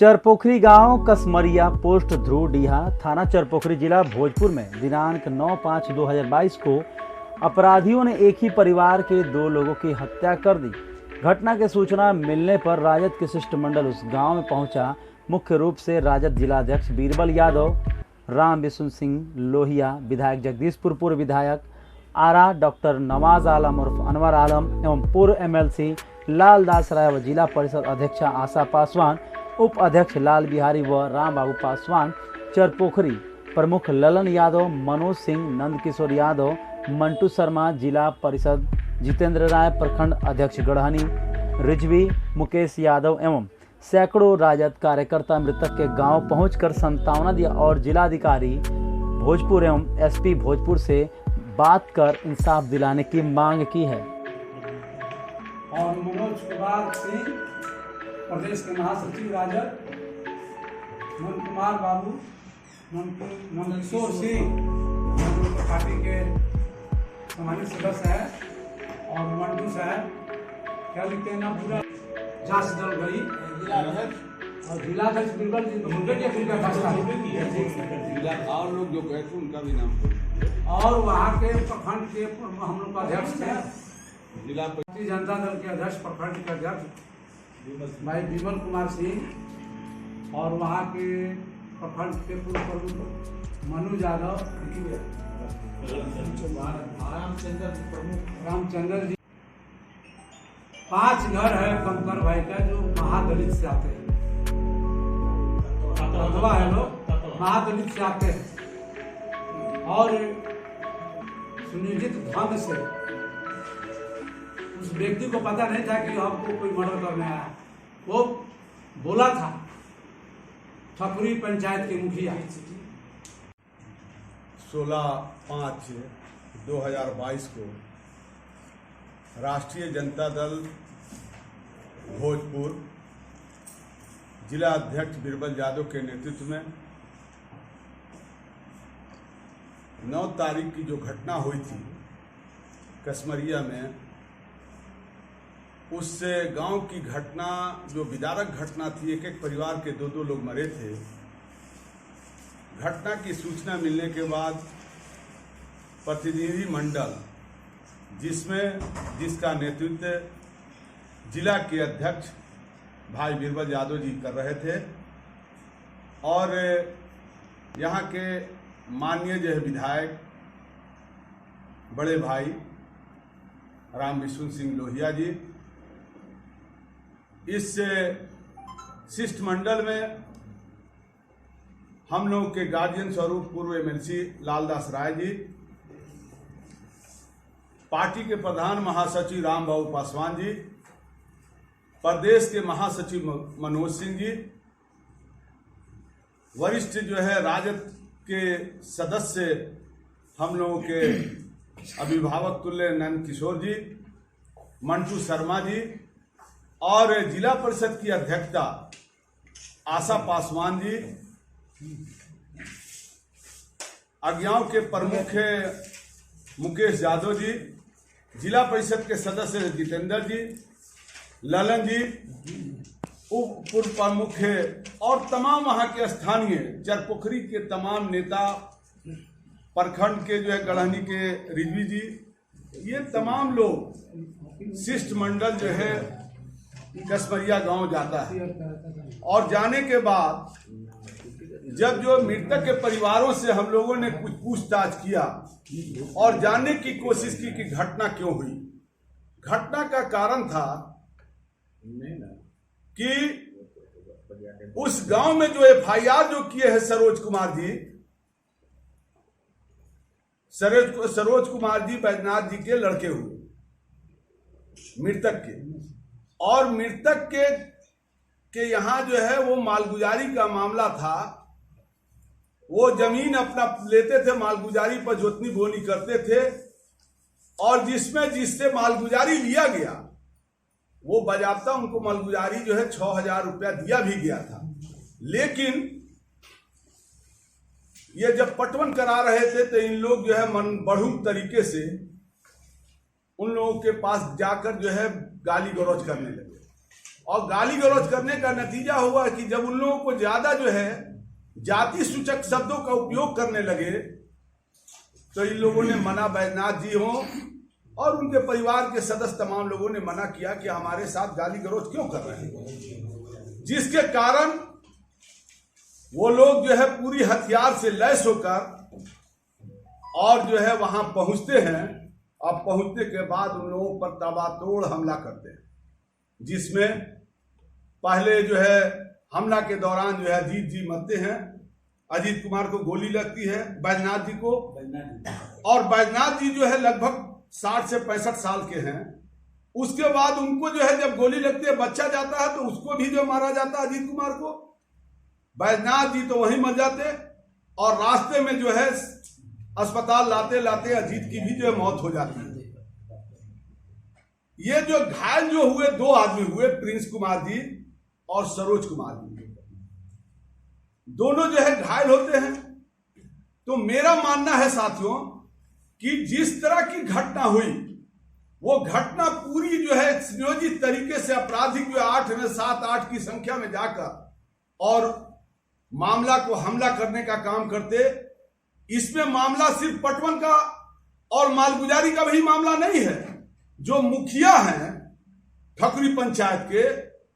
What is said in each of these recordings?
चरपोखरी गांव कसमरिया पोस्ट ध्रुवडीहा थाना चरपोखरी जिला भोजपुर में दिनांक 9/5/2022 को अपराधियों ने एक ही परिवार के 2 लोगों की हत्या कर दी। घटना की सूचना मिलने पर राजद के शिष्टमंडल उस गांव में पहुंचा। मुख्य रूप से राजद जिलाध्यक्ष बीरबल यादव, राम बिशुन सिंह लोहिया, विधायक जगदीशपुर पूर्व विधायक आरा डॉक्टर नवाज आलम उर्फ अनवर आलम एवं पूर्व MLC लालदास राय व जिला परिषद अध्यक्षा आशा पासवान, उप अध्यक्ष लाल बिहारी व राम बाबू पासवान, चरपोखरी प्रमुख ललन यादव, मनोज सिंह, नंदकिशोर यादव, मंटू शर्मा, जिला परिषद जितेंद्र राय, प्रखंड अध्यक्ष गढ़हनी रिजवी, मुकेश यादव एवं सैकड़ों राजद कार्यकर्ता मृतक के गांव पहुंचकर सांत्वना दिया और जिलाधिकारी भोजपुर एवं SP भोजपुर से बात कर इंसाफ दिलाने की मांग की है। और मनोज कुमार सिंह प्रदेश के महासचिव राजद, नंद कुमार बाबू, नंदकिशोर सिंह पार्टी के सम्मानित सदस्य है और मंटू साहब क्या लिखते हैं ना पूरा जांच दल गई और जिलाध्यक्ष बीरबल जी और लोग जो कहते हैं उनका भी नाम और वहाँ के प्रखंड के हम लोग का अध्यक्ष थे, जिला जनता दल के अध्यक्ष प्रखंड के अध्यक्ष भाई विमल कुमार सिंह और वहाँ के प्रखंड के पूर्व प्रमुख मनोज यादव, रामचंद्र जी। 5 घर है कंकर भाई का जो महादलित से आते हैं, अथवा है लोग महादलित से आते हैं और सुनियोजित ढंग से उस व्यक्ति को पता नहीं था कि हमको कोई मर्डर करने आया। वो बोला था ठकुरी पंचायत के मुखिया। 16/5/2022 को राष्ट्रीय जनता दल भोजपुर जिला अध्यक्ष बीरबल यादव के नेतृत्व में 9 तारीख की जो घटना हुई थी कसमरिया में, उससे गांव की घटना जो विदारक घटना थी, एक परिवार के 2 लोग मरे थे। घटना की सूचना मिलने के बाद प्रतिनिधि मंडल जिसका नेतृत्व जिला के अध्यक्ष भाई बीरबल यादव जी कर रहे थे और यहाँ के माननीय जो है विधायक बड़े भाई राम बिशुन सिंह लोहिया जी, इस शिष्टमंडल में हम लोग के गार्जियन स्वरूप पूर्व MLC लालदास राय जी, पार्टी के प्रधान महासचिव राम बाबू पासवान जी, प्रदेश के महासचिव मनोज सिंह जी, वरिष्ठ जो है राजद के सदस्य हम लोगों के अभिभावक तुल्य नंदकिशोर जी, मंटू शर्मा जी और जिला परिषद की अध्यक्षता आशा पासवान जी, अज्ञाओं के प्रमुख मुकेश यादव जी, जिला परिषद के सदस्य जितेंद्र जी, ललन जी, उप पूर्व प्रमुख और तमाम वहां के स्थानीय चरपोखरी के तमाम नेता, प्रखंड के जो है गढ़हनी के रिजवी जी, ये तमाम लोग शिष्टमंडल जो है कसमरिया गांव जाता है और जाने के बाद जब जो मृतक के परिवारों से हम लोगों ने कुछ पूछताछ किया और जानने की कोशिश की कि घटना क्यों हुई। घटना का कारण था कि उस गांव में जो FIR जो किए हैं सरोज कुमार जी बैजनाथ जी के लड़के हुए मृतक के, और मृतक के यहाँ जो है वो मालगुजारी का मामला था। वो जमीन अपना लेते थे, मालगुजारी पर जोतनी बोनी करते थे और जिससे मालगुजारी लिया गया वो बजाबता उनको मालगुजारी जो है 6,000 रुपया दिया भी गया था। लेकिन ये जब पटवन करा रहे थे तो इन लोग जो है मन बढ़ू तरीके से उन लोगों के पास जाकर जो है गाली गलौज करने लगे और गाली गलौज करने का नतीजा हुआ कि जब उन लोगों को ज्यादा जो है जाति सूचक शब्दों का उपयोग करने लगे तो इन लोगों ने मना, बैजनाथ जी हो और उनके परिवार के सदस्य तमाम लोगों ने मना किया कि हमारे साथ गाली गलौज क्यों कर रहे हैं, जिसके कारण वो लोग जो है पूरी हथियार से लैस होकर और जो है वहां पहुंचते हैं। अब पहुंचने के बाद उन लोगों पर ताबड़तोड़ हमला करते हैं, जिसमें पहले जो है हमला के दौरान जो है अजीत जी मरते हैं। अजीत कुमार को गोली लगती है, बैजनाथ जी को, और बैजनाथ जी जो है लगभग 60 से 65 साल के हैं। उसके बाद उनको जो है जब गोली लगती है, बच्चा जाता है तो उसको भी जो मारा जाता है अजीत कुमार को। बैजनाथ जी तो वहीं मर जाते और रास्ते में जो है अस्पताल लाते लाते अजीत की भी जो है मौत हो जाती है। ये जो घायल जो हुए 2 आदमी हुए, प्रिंस कुमार जी और सरोज कुमार जी, दोनों जो है घायल होते हैं। तो मेरा मानना है साथियों कि जिस तरह की घटना हुई वो घटना पूरी जो है नियोजित तरीके से अपराधिक जो 7-8 की संख्या में जाकर और मामला को हमला करने का काम करते। इसमें मामला सिर्फ पटवन का और मालगुजारी का भी मामला नहीं है। जो मुखिया हैं ठकुरी पंचायत के,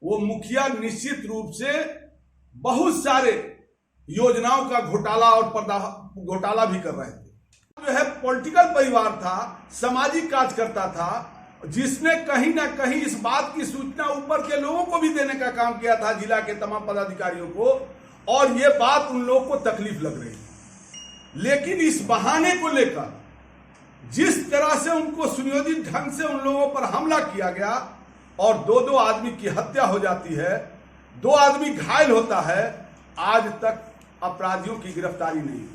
वो मुखिया निश्चित रूप से बहुत सारे योजनाओं का घोटाला और घोटाला भी कर रहे थे। जो है पॉलिटिकल परिवार था, सामाजिक कार्यकर्ता था, जिसने कहीं ना कहीं इस बात की सूचना ऊपर के लोगों को भी देने का काम किया था, जिला के तमाम पदाधिकारियों को, और ये बात उन लोगों को तकलीफ लग रही। लेकिन इस बहाने को लेकर जिस तरह से उनको सुनियोजित ढंग से उन लोगों पर हमला किया गया और 2 आदमी की हत्या हो जाती है, 2 आदमी घायल होता है, आज तक अपराधियों की गिरफ्तारी नहीं हुई।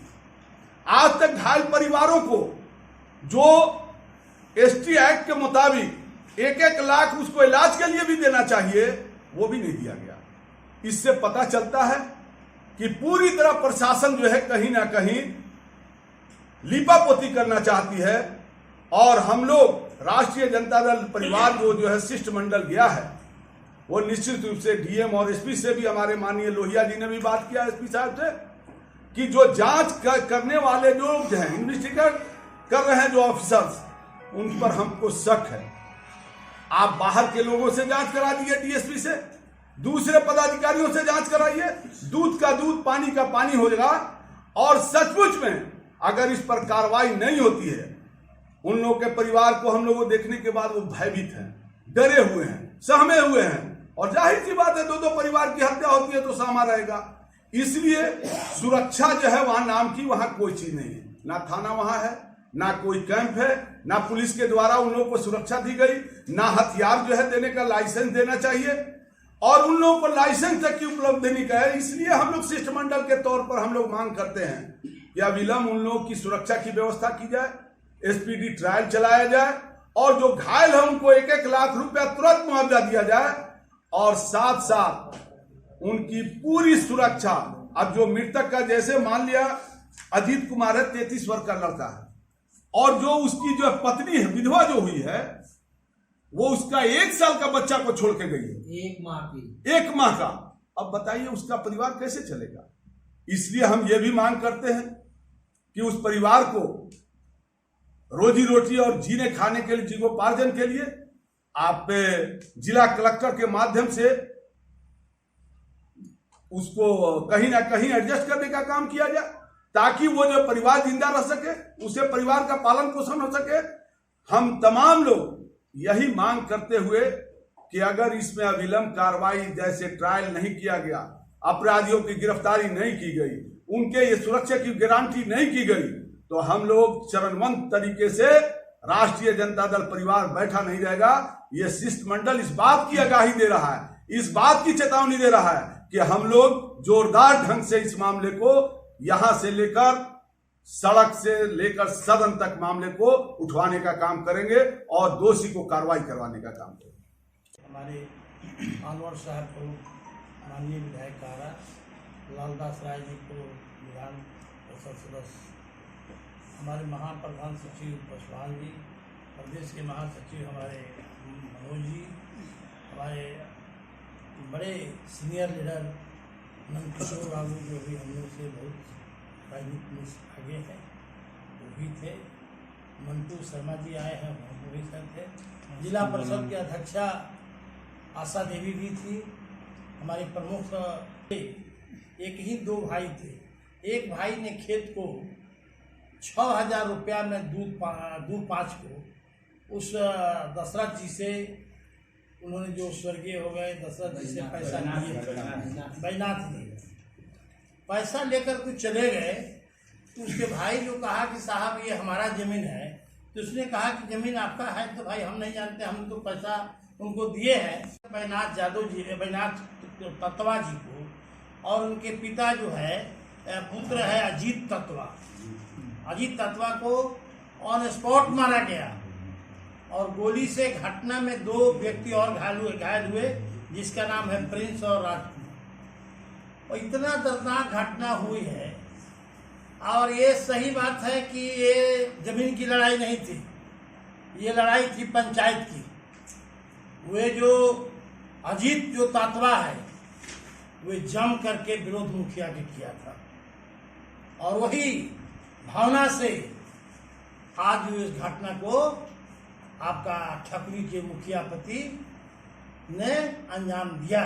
आज तक घायल परिवारों को जो एसटी एक्ट के मुताबिक 1-1 लाख उसको इलाज के लिए भी देना चाहिए, वो भी नहीं दिया गया। इससे पता चलता है कि पूरी तरह प्रशासन जो है कहीं ना कहीं लीपापोती करना चाहती है। और हम लोग राष्ट्रीय जनता दल परिवार जो है शिष्टमंडल गया है, वो निश्चित रूप से डीएम और एसपी से भी, हमारे माननीय लोहिया जी ने भी बात किया एसपी साहब से, कि जो जांच करने वाले जो लोग हैं, इन्वेस्टिगेट कर रहे हैं जो ऑफिसर्स, उन पर हमको शक है। आप बाहर के लोगों से जांच करा दिए, डीएसपी से, दूसरे पदाधिकारियों से जांच कराइए, दूध का दूध पानी का पानी हो जाएगा। और सचमुच में अगर इस पर कार्रवाई नहीं होती है, उन लोगों के परिवार को हम लोगों को देखने के बाद वो भयभीत हैं, डरे हुए हैं, सहमे हुए हैं। और जाहिर सी बात है 2 परिवार की हत्या होती है तो सहमा रहेगा। इसलिए सुरक्षा जो है वहां नाम की वहां कोई चीज नहीं है, ना थाना वहां है, ना कोई कैंप है, ना पुलिस के द्वारा उन लोगों को सुरक्षा दी गई, ना हथियार जो है देने का लाइसेंस देना चाहिए, और उन लोगों को लाइसेंस तक की उपलब्ध नहीं का है। इसलिए हम लोग शिष्टमंडल के तौर पर हम लोग मांग करते हैं कि अविलंब उन लोगों की सुरक्षा की व्यवस्था की जाए, एसपीडी ट्रायल चलाया जाए, और जो घायल है उनको 1-1 लाख रुपया तुरंत मुआवजा दिया जाए, और साथ साथ उनकी पूरी सुरक्षा। अब जो मृतक का, जैसे मान लिया अजीत कुमार है, 33 वर्ष का लड़का है, और जो उसकी जो पत्नी है, विधवा जो हुई है, वो उसका 1 साल का बच्चा को छोड़ के गई है, 1 माह का। अब बताइए उसका परिवार कैसे चलेगा। इसलिए हम ये भी मांग करते हैं कि उस परिवार को रोजी रोटी और जीने खाने के लिए, जीवोपार्जन के लिए आप जिला कलेक्टर के माध्यम से उसको कहीं ना कहीं एडजस्ट करने का काम किया जाए, ताकि वो जो परिवार जिंदा रह सके, उसे परिवार का पालन पोषण हो सके। हम तमाम लोग यही मांग करते हुए कि अगर इसमें अविलंब कार्रवाई, जैसे ट्रायल नहीं किया गया, अपराधियों की गिरफ्तारी नहीं की गई, उनके ये सुरक्षा की गारंटी नहीं की गई, तो हम लोग चरणबद्ध तरीके से राष्ट्रीय जनता दल परिवार बैठा नहीं रहेगा। ये शिष्टमंडल इस बात की आगाही दे रहा है, इस बात की चेतावनी दे रहा है कि हम लोग जोरदार ढंग से इस मामले को यहां से लेकर सड़क से लेकर सदन तक मामले को उठवाने का काम करेंगे और दोषी को कार्रवाई करवाने का काम करेंगे। हमारे अनवर साहब को, माननीय विधायक कारा लालदास राय जी को विधान परिषद सदस्य, हमारे महाप्रधान सचिव पासवान जी, प्रदेश के महासचिव हमारे मनोज जी, हमारे बड़े सीनियर लीडर नंदकिशोर बाबू जो भी हम लोग से बहुत राजनीति में आगे हैं वो भी थे। मंटू शर्मा जी आए हैं, वो भी सर थे। जिला परिषद की अध्यक्षा आशा देवी भी थी। हमारे प्रमुख एक ही दो भाई थे। एक भाई ने खेत को 6,000 रुपया में दूध पाँच को उस दशरथ जी से, उन्होंने जो स्वर्गीय हो गए दशरथ जी से पैसा लिए, बैनाथ जी पैसा लेकर कुछ चले गए। तो उसके भाई जो कहा कि साहब ये हमारा ज़मीन है, तो उसने कहा कि ज़मीन आपका है तो भाई हम नहीं जानते, हम तो पैसा उनको दिए हैं बैनाथ यादव जी, बैनाथ तत्वा जी को, और उनके पिता जो है पुत्र है अजीत तत्वा। अजीत तत्वा को ऑन स्पॉट मारा गया और गोली से घटना में 2 व्यक्ति और घायल हुए जिसका नाम है प्रिंस और राजकुमार। और इतना दर्दनाक घटना हुई है। और ये सही बात है कि ये जमीन की लड़ाई नहीं थी, ये लड़ाई थी पंचायत की। वे जो अजीत जो तातवा है वे जम करके विरोध मुखिया के किया था, और वही भावना से आज इस घटना को आपका ठकुरी के मुखिया पति ने अंजाम दिया,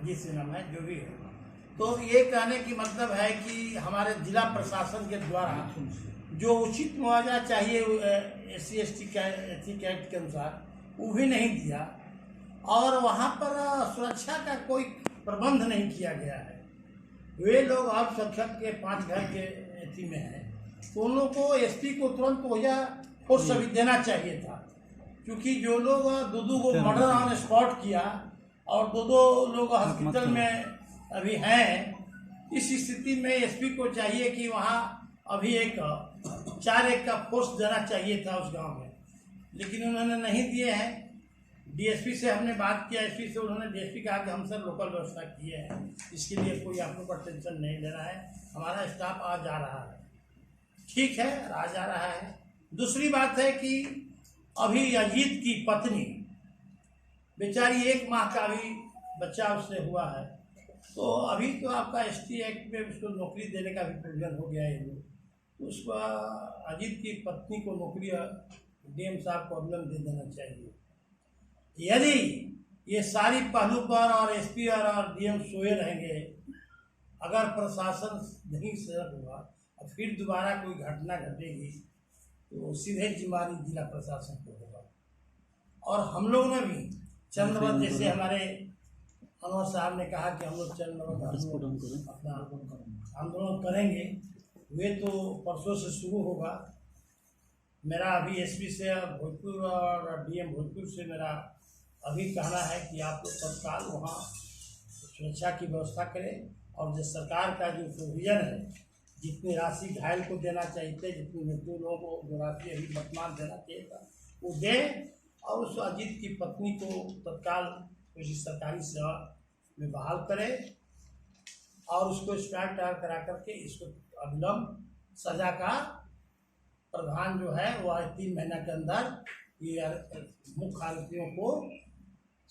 जिससे नाम है जो भी है। तो ये कहने की मतलब है कि हमारे जिला प्रशासन के द्वारा जो उचित मुआवजा चाहिए SC/ST एक्ट के अनुसार वो भी नहीं दिया, और वहाँ पर सुरक्षा का कोई प्रबंध नहीं किया गया है। वे लोग अल्पसंख्यक के 5 घर के एथी में हैं, तो उन लोगों को SP को तुरंत ओझा फोर्स भी देना चाहिए था, क्योंकि जो लोग 2 को मर्डर ऑन स्पॉट किया और 2 लोग हॉस्पिटल में अभी हैं। इस स्थिति में SP को चाहिए कि वहाँ अभी एक 4-1 का फोर्स देना चाहिए था उस गांव में, लेकिन उन्होंने नहीं दिए हैं। DSP से हमने बात किया, SP से, उन्होंने DSP कहा कि हम सर लोकल व्यवस्था किए हैं, इसके लिए कोई आप लोग का टेंशन नहीं लेना है, हमारा स्टाफ आ जा रहा है। ठीक है, आ जा रहा है। दूसरी बात है कि अभी अजीत की पत्नी बेचारी 1 माह का अभी बच्चा उससे हुआ है, तो अभी तो आपका ST एक्ट में उसको नौकरी देने का भी प्रोविजन हो गया है। तो उसको अजीत की पत्नी को नौकरी DM साहब को अवलंबन दे देना चाहिए। यदि ये सारी पहलू पर और SP और DM सोए रहेंगे, अगर प्रशासन नहीं सजग हुआ और फिर दोबारा कोई घटना घटेगी तो सीधे जिम्मेदारी जिला प्रशासन को होगा। और हम लोग ने भी चंद्रवत, जैसे हमारे अनवर साहब ने कहा कि हम लोग चंद्रवत अपना आंदोलन करेंगे, वे तो परसों से शुरू होगा। मेरा अभी SP से भोजपुर और DM भोजपुर से मेरा अभी कहना है कि आप लोग तत्काल वहाँ सुरक्षा की व्यवस्था करें, और जो सरकार का जो प्रोविजन है, जितनी राशि घायल को देना चाहिए, जितनी मृत्यु लोगों को जो राशि अभी वर्तमान देना चाहिए था वो दें, और उस अजीत की पत्नी को तत्काल किसी सरकारी सेवा में बहाल करें, और उसको स्पैर तैयार करा करके इसको अविलंब सजा का प्रावधान जो है वो 3 महीना के अंदर ये मुख्य आरोपियों को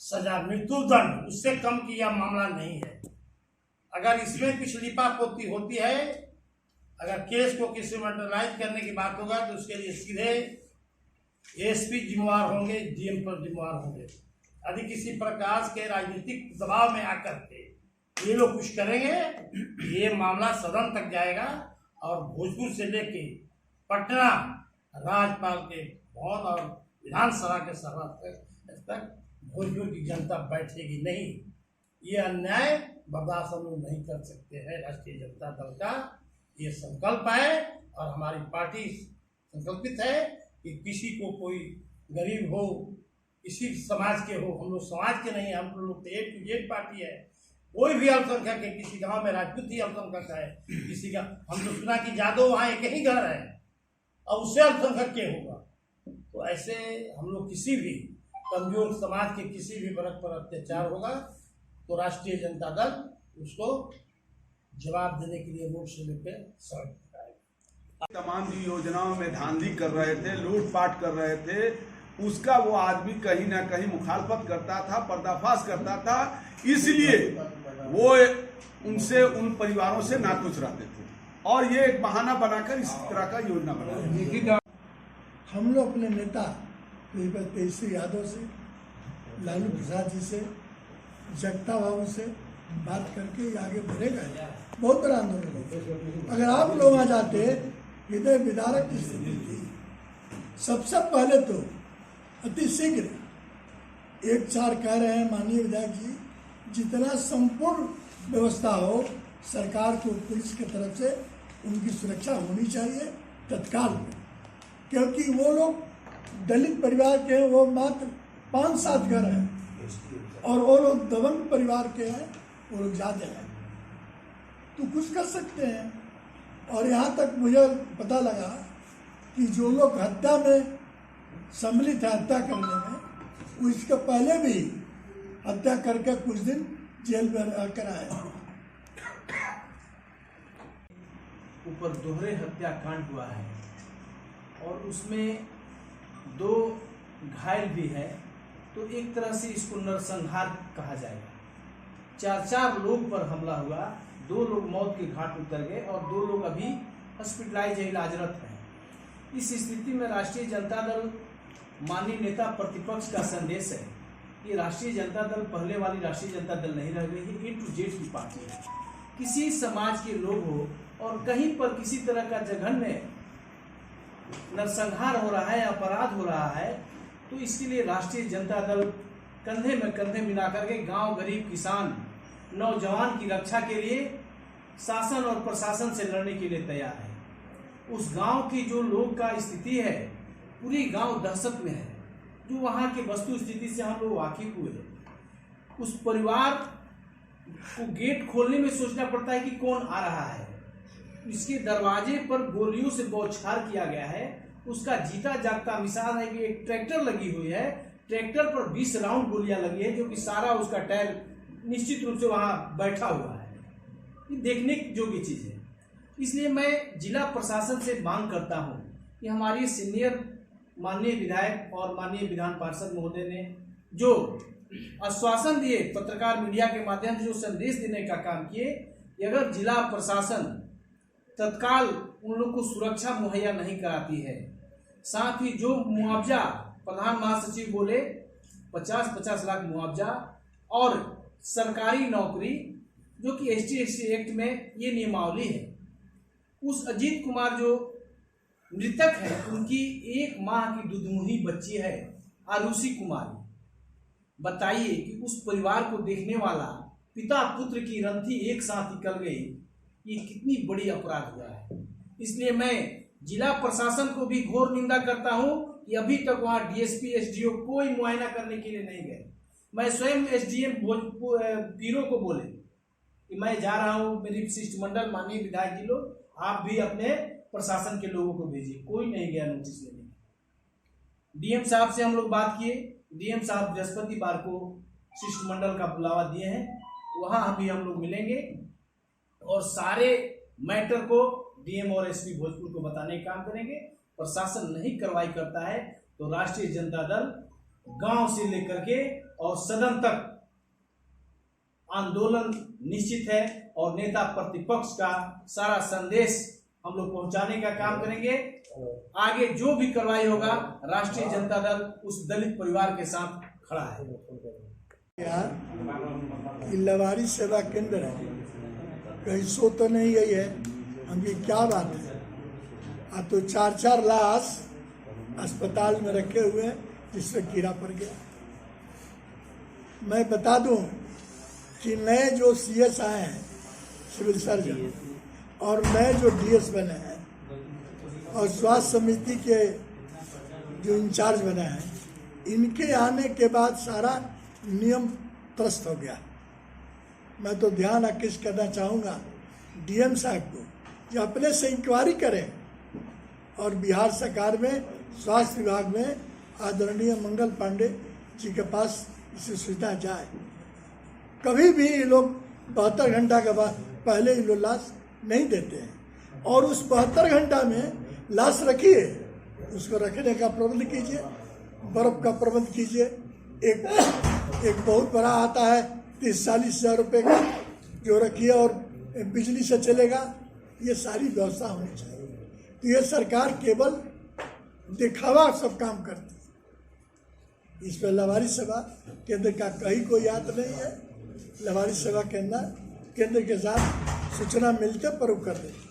सजा, मृत्यु दंड, उससे कम की यह मामला नहीं है। अगर इसमें कुछ लिपापोती होती है, अगर केस को किसी मर्डराइज करने की बात होगा तो उसके लिए सीधे SP जिम्मेवार होंगे, DM पर जिम्मेवार होंगे। यदि किसी प्रकार के राजनीतिक दबाव में आकर के ये लोग कुछ करेंगे, ये मामला सदन तक जाएगा, और भोजपुर से लेके पटना राज्यपाल के भवन और विधानसभा के सभा तक भोजपुर की जनता बैठेगी नहीं। ये अन्याय बर्दाश्त हम लोग नहीं कर सकते हैं। राष्ट्रीय जनता दल का ये संकल्प है, और हमारी पार्टी संकल्पित है कि किसी को कोई गरीब हो, किसी समाज के हो, हम लोग समाज के नहीं, हम लोग A to Z पार्टी है। कोई भी अल्पसंख्यक है, किसी गांव में राजपूत ही अल्पसंख्यक है, किसी का, हम तो सुना कि जादव वहाँ एक ही घर है और उससे अल्पसंख्यक के होगा। तो ऐसे हम लोग किसी भी कमजोर समाज के किसी भी वर्ग पर अत्याचार होगा तो राष्ट्रीय जनता दल उसको जवाब देने के लिए रोड से लेकर सड़क। तमाम योजनाओं में धांधली कर रहे थे, लूटपाट कर रहे थे, उसका वो आदमी कहीं ना कहीं मुखालफत करता था, पर्दाफाश करता था, इसलिए वो उनसे, उन परिवारों से नाखुश रहते थे और ये एक बहाना बनाकर इस तरह का योजना बनाया। हम लोग अपने नेता तेजस्वी यादव से, लालू प्रसाद जी से, जगता बाबू से बात करके ये आगे बढ़ेगा। बहुत बड़ा आंदोलन होगा। अगर आप लोग आ जाते, हृदय विदारक की स्थिति थी। सबसे पहले तो अति शीघ्र 1-4 कह रहे हैं माननीय विधायक जी, जितना संपूर्ण व्यवस्था हो सरकार को, पुलिस की तरफ से उनकी सुरक्षा होनी चाहिए तत्काल में, क्योंकि वो लोग दलित परिवार के हैं, वो मात्र 5-7 घर हैं और वो लोग दबंग परिवार के हैं, वो लोग ज़्यादा हैं। तो कुछ कर सकते हैं। और यहाँ तक मुझे पता लगा कि जो लोग हत्या में सम्मिलित है, हत्या करने में, वो इसके पहले भी हत्या करके कुछ दिन जेल में रहकर आए। ऊपर दोहरे हत्याकांड हुआ है और उसमें 2 घायल भी है, तो एक तरह से इसको नरसंहार कहा जाएगा। 4 लोग पर हमला हुआ, 2 लोग मौत के घाट उतर गए और 2 लोग अभी हॉस्पिटलाइज इलाजरत हैं। इस स्थिति में राष्ट्रीय जनता दल, माननीय नेता प्रतिपक्ष का संदेश है, ये राष्ट्रीय जनता दल पहले वाली राष्ट्रीय जनता दल नहीं रह गई है, A to Z की पार्टी है। किसी समाज के लोग हो और कहीं पर किसी तरह का जघन्य नरसंहार हो रहा है, अपराध हो रहा है, तो इसके लिए राष्ट्रीय जनता दल कंधे में कंधे मिला करके गांव, गरीब, किसान, नौजवान की रक्षा के लिए शासन और प्रशासन से लड़ने के लिए तैयार है। उस गांव की जो लोग का स्थिति है, पूरी गांव दहशत में है। जो वहां की वस्तु स्थिति से हम लोग वाकिफ हुए, उस परिवार को गेट खोलने में सोचना पड़ता है कि कौन आ रहा है। इसके दरवाजे पर गोलियों से बौछार किया गया है। उसका जीता जागता मिसाल है कि एक ट्रैक्टर लगी हुई है, ट्रैक्टर पर 20 राउंड गोलियां लगी है, जो कि सारा उसका टायर निश्चित रूप से वहां बैठा हुआ है। ये देखने योग्य चीज है। इसलिए मैं जिला प्रशासन से मांग करता हूं कि हमारी सीनियर माननीय विधायक और माननीय विधान पार्षद महोदय ने जो आश्वासन दिए, पत्रकार मीडिया के माध्यम से जो संदेश देने का काम किए, कि अगर जिला प्रशासन तत्काल उन लोग को सुरक्षा मुहैया नहीं कराती है, साथ ही जो मुआवजा प्रधान महासचिव बोले 50-50 लाख मुआवजा और सरकारी नौकरी, जो कि ST एक्ट में ये नियमावली है। उस अजीत कुमार जो मृतक है, उनकी 1 माह की दुधमुही बच्ची है आरुषि कुमारी। बताइए कि उस परिवार को देखने वाला पिता पुत्र की रंथी एक साथ निकल गई, ये कितनी बड़ी अपराध हुआ है। इसलिए मैं जिला प्रशासन को भी घोर निंदा करता हूं कि अभी तक वहां DSP SDO कोई मुआयना करने के लिए नहीं गए। मैं स्वयं SDM पीरो को बोले कि मैं जा रहा हूं, मेरी शिष्टमंडल माननीय विधायक जी लोग, आप भी अपने प्रशासन के लोगों को भेजिए। कोई नहीं गया नोटिस लेने। DM साहब से हम लोग बात किए, DM साहब बृहस्पतिवार को शिष्टमंडल का बुलावा दिए हैं, वहां अभी हम लोग मिलेंगे और सारे मैटर को DM और SP भोजपुर को बताने का काम करेंगे। प्रशासन नहीं कार्रवाई करता है तो राष्ट्रीय जनता दल गांव से लेकर के और सदन तक आंदोलन निश्चित है और नेता प्रतिपक्ष का सारा संदेश हम लोग पहुंचाने का काम करेंगे। आगे जो भी कार्रवाई होगा, राष्ट्रीय जनता दल उस दलित परिवार के साथ खड़ा है। यार ये लवारी सेवा केंद्र है, कहीं सो तो नहीं गई है। हम ये क्या बात है, अब तो 4-4 लाश अस्पताल में रखे हुए हैं जिसमें कीड़ा पड़ गया। मैं बता दूं कि नए जो CS आए हैं, सिविल सर्जन, और नए जो DS बने हैं और स्वास्थ्य समिति के जो इंचार्ज बने हैं, इनके आने के बाद सारा नियम त्रस्त हो गया। मैं तो ध्यान आकृष्ट करना चाहूँगा DM साहब को कि अपने से इंक्वायरी करें और बिहार सरकार में स्वास्थ्य विभाग में आदरणीय मंगल पांडे जी के पास इसे सुविधा जाए। कभी भी ये लोग 72 घंटा के बाद पहले ये लोग लाश नहीं देते हैं और उस 72 घंटा में लाश रखिए, उसको रखने का प्रबंध कीजिए बर्फ का प्रबंध कीजिए। एक बहुत बड़ा आता है 30-40 हज़ार रुपये का, जो रखिए और बिजली से चलेगा। ये सारी व्यवस्था होनी चाहिए। तो ये सरकार केवल दिखावा सब काम करती है। इस पर लावारिस सेवा केंद्र का कहीं कोई याद नहीं है। लावारिस सेवा केंद्र के साथ सूचना मिलते पर वो कर देते।